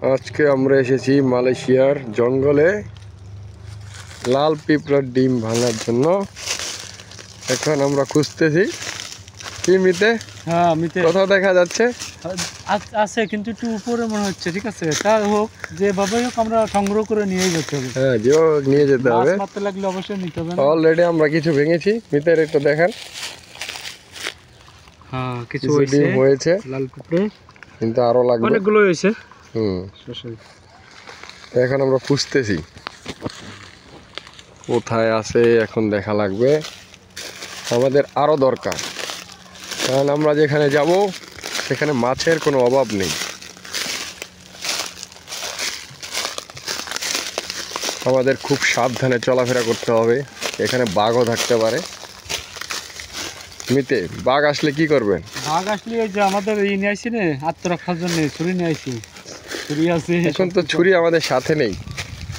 আজকে আমরা এসেছি মালয়েশিয়ার জঙ্গলে লাল পিঁপড়ার ডিম ভাঙার জন্য। এখন আমরা খুঁজতেছি কি মিতে। হ্যাঁ মিতে কোথাও দেখা যাচ্ছে আছে কিন্তু একটু উপরে মনে হচ্ছে। ঠিক আছে, তা হোক যেভাবে হোক আমরা সংগ্রহ করে নিয়ে যেতে হবে। হ্যাঁ যেও নিয়ে যেতে হবে। মাছ মারতে লাগলে অবশ্যই নিতে হবে। অলরেডি আমরা কিছু ভেঙেছি, মিতের একটু দেখেন। হ্যাঁ কিছু ডিম হয়েছে লাল পিঁপড়ে, কিন্তু আরো লাগবে, অনেকগুলো হয়েছে। এখন আমরা খুঁজতেছি কোথায় আছে, এখন দেখা লাগবে। আমাদের আরো দরকার, কারণ আমরা যেখানে যাব সেখানে মাছের কোনো অভাব নেই। আমাদের খুব সাবধানে চলাফেরা করতে হবে, এখানে বাঘও থাকতে পারে। মিতে বাঘ আসলে কি করবেন? বাঘ আসলে ওই যে আমাদের নিয়ে আসি না আত্মরক্ষার জন্য ছুরি নিয়ে আসি। ছুরি আছে, এখন তো ছুরি আমাদের সাথে নেই।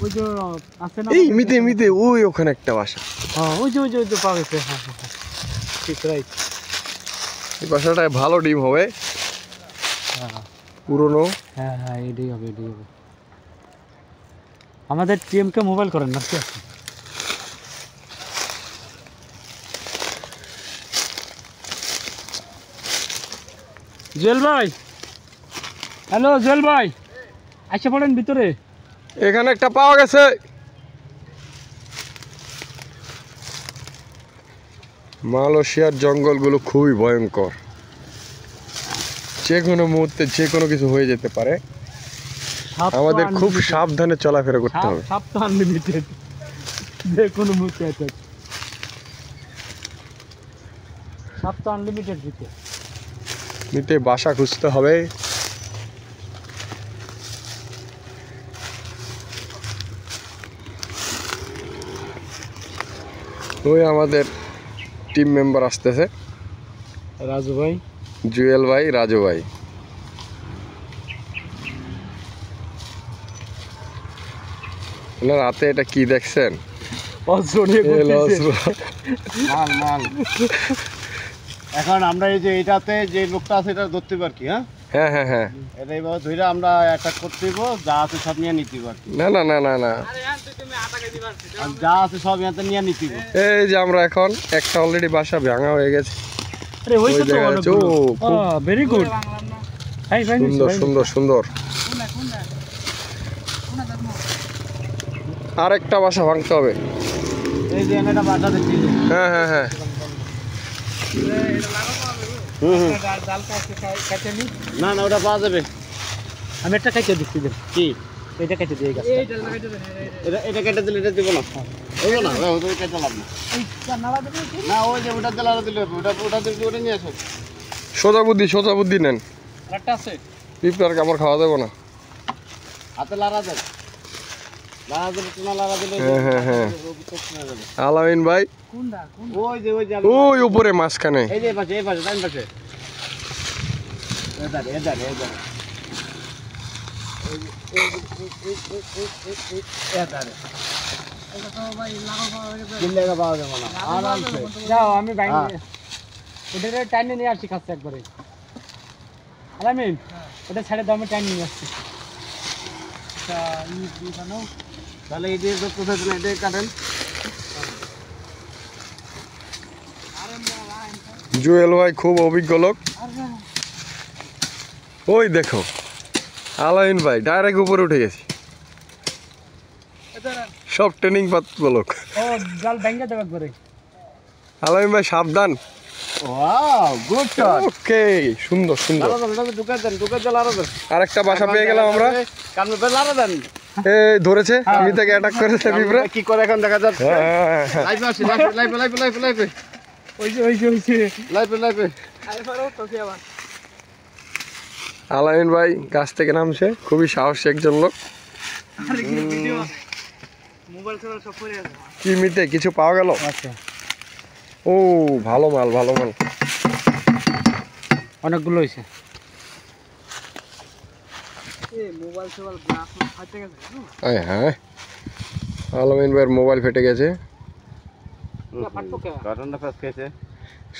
ওই যে আছে না এই মিতে মিতে ওই ওখানে একটা বাসা। হ্যাঁ ওই যে পাওয়া গেছে। হ্যাঁ ঠিক রাইট। এই বাসাটায় ভালো ডিম হবে, পুরনো। হ্যাঁ হ্যাঁ এটাই হবে। আমাদের টিএমকে মোবাইল করেন না কি আছে? জুয়েল ভাই, হ্যালো জুয়েল ভাই, আচ্ছা পড়েন ভিতরে। এখানে একটা পাওয়া গেছে। মালয়েশিয়ার জঙ্গলগুলো খুবই ভয়ঙ্কর, যে কোনো মুহূর্তে যে কোনো কিছু হয়ে যেতে পারে। আমাদের খুব সাবধানে চলাফেরা করতে হবে। সাপ তো আনলিমিটেড, যে কোনো মুহূর্তে আছে। সাপ তো আনলিমিটেড দিতে। নিতে বাসা খুঁজতে হবে। ওই আমাদের টিম মেম্বার আসতেছে, রাজু ভাই, জুয়েল ভাই, রাজু ভাই। রাতে এটা কি দেখছেন? এখন আমরা এই যে এটাতে যে লোকটা আছে এটা ধরতে পারি। হ্যাঁ হ্যাঁ হ্যাঁ, এটা এইভাবে ধরে আমরা অ্যাটাক করতে দিব, যা আছে সব নিয়ে নিতে পারি। না না না না না, যা আছে সব এতে নিয়ে নিতে দিব। এই যে আমরা এখন একটা অলরেডি বাসা ভাঙা হয়ে গেছে। আরে হইছে তো অনেকগুলো। Very good. সুন্দর সুন্দর সুন্দর। আরেকটা বাসা ভাঙতে হবে। এই যে একটা বাসা দেখছি। হ্যাঁ হ্যাঁ হ্যাঁ, না না ওটা পাওয়া যাবে। আমি একটা খাইতে দিচ্ছি। কি এটা খাইতে দিয়ে গেছে। এটা কেটে দিলে এটা দিব না, হইব না, ওই কেটে লাভ না। না ওই যে ওটা দিলে দিলে ওটা দিলে ওটা নিয়ে আসো। সোজা বুদ্ধি নেন। একটা আছে পিঁপড়ার কামড় খাওয়া যাবে না। হাতে লাড়া দেন, লাড়া দিলে তোমার লাড়া দিলে। হ্যাঁ হ্যাঁ হ্যাঁ, আলামিন ভাই ওই যে ওই উপরে মাঝখানে। এই যে পাশে ডান পাশে এদার যাও আমি ওটা টাইনে নিয়ে আসছি খাচ্ছে একবারে। আলামিন ওটা ছেড়ে দাও, আমি টাইম নিয়ে আসছি। তাহলে এই যে এটাই কাটেন। জুয়েল ভাই খুব অভিজ্ঞ লোক। ওই দেখো আলামিন ভাই ডাইরেক্ট উপরে উঠে গেছি। সব ট্রেনিং প্রাপ্ত লোক। জাল ভেঙে দেবে একবারে। আলামিন ভাই সাবধান। Wow good shot. ওকে, সুন্দর সুন্দর। আরেকটা বাসা পেয়ে গেলাম আমরা। কামনে পে লারা দেন। এই ধরেছে, আমি তাকে অ্যাটাক করেছে পিঁপড়া। কি করে এখন দেখা যাচ্ছে। হ্যাঁ লাইভে আসি, লাইভে লাইভে আলামিন ভাই গাছ থেকে নামছে, খুবই সাহসী একজন লোক। কি মিতে কিছু পাওয়া গেল? আচ্ছা ও ভালো মাল, ভালো মাল। অনেকগুলো হয়েছে। হ্যাঁ আলামিন ভাইয়ের মোবাইল ফেটে গেছে।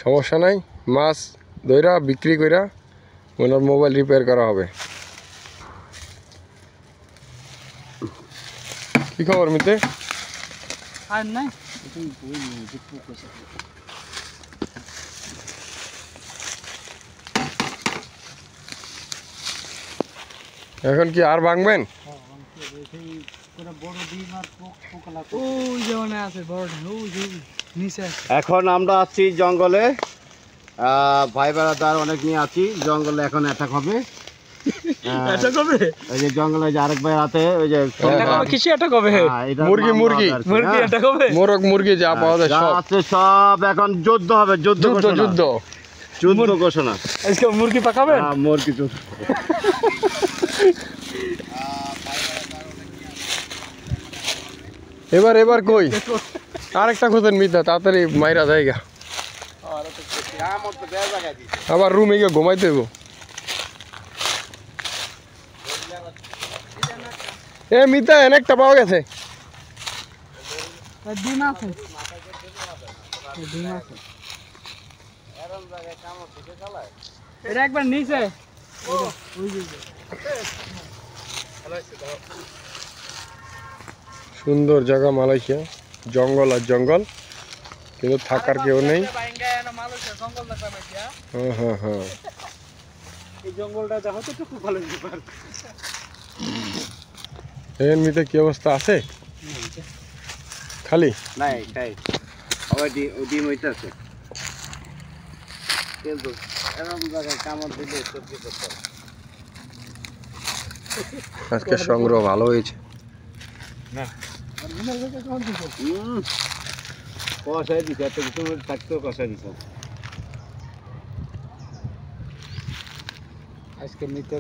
সমস্যা নাই, মাছ ধইরা বিক্রি কইরা ওনার মোবাইল রিপেয়ার করা হবে। কি খবর মিতে? আর নাই এখন কি আর ভাঙবেন? ওই যে মনে আছে বড় ওই যে নিচে আছে। এখন আমরা আছি জঙ্গলে, ভাই বেড়াদার অনেক নিয়ে আছি জঙ্গলে। এখন অ্যাটাক হবে। এটা কবে ওই যে জঙ্গলে যে আরেক ভাই আছে, ওই যে এটা কবে কিসে এটা কবে এটা মুরগি, মামলা মুরগি। হবে আর কি, মুরগি হ্যাঁ। এটা কবে মোরগ মুরগি যা পাওয়া যায় যা সব। আছে সব এখন যুদ্ধ হবে, যুদ্ধ যুদ্ধ ঘোষণা। যুদ্ধ। যুদ্ধ ঘোষণা। আজকে মুরগি পাকাবেন? মুরগি যুদ্ধ। এবার এবার কই আরেকটা খোঁজেন মিতা, তাড়াতাড়ি মাইরা জায়গা। আবার রুমে গিয়ে ঘুমাইতে দেবো। এ মিতা এনে একটা পাওয়া গেছে। ডিম আছে ডিম আছে এটা একবার নিচে সুন্দর জায়গা মালয়েশিয়া, জঙ্গল আর জঙ্গল, কিন্তু থাকার কেউ নেই। হ্যাঁ হ্যাঁ হ্যাঁ। এই জঙ্গলটা দেখো তো খুব ভালো ব্যাপার। মিতে কি অবস্থা আছে? খালি নাই তাই আবার ডিম হইতাছে, কিন্তু এরকম জায়গায় কামড় দিলে সবজি করতে হবে। আজকে সংগ্রহ ভালো হয়েছে। কষাই দিছে, এত কিছু থাকতেও কষাই দিছে। আজকে নিতে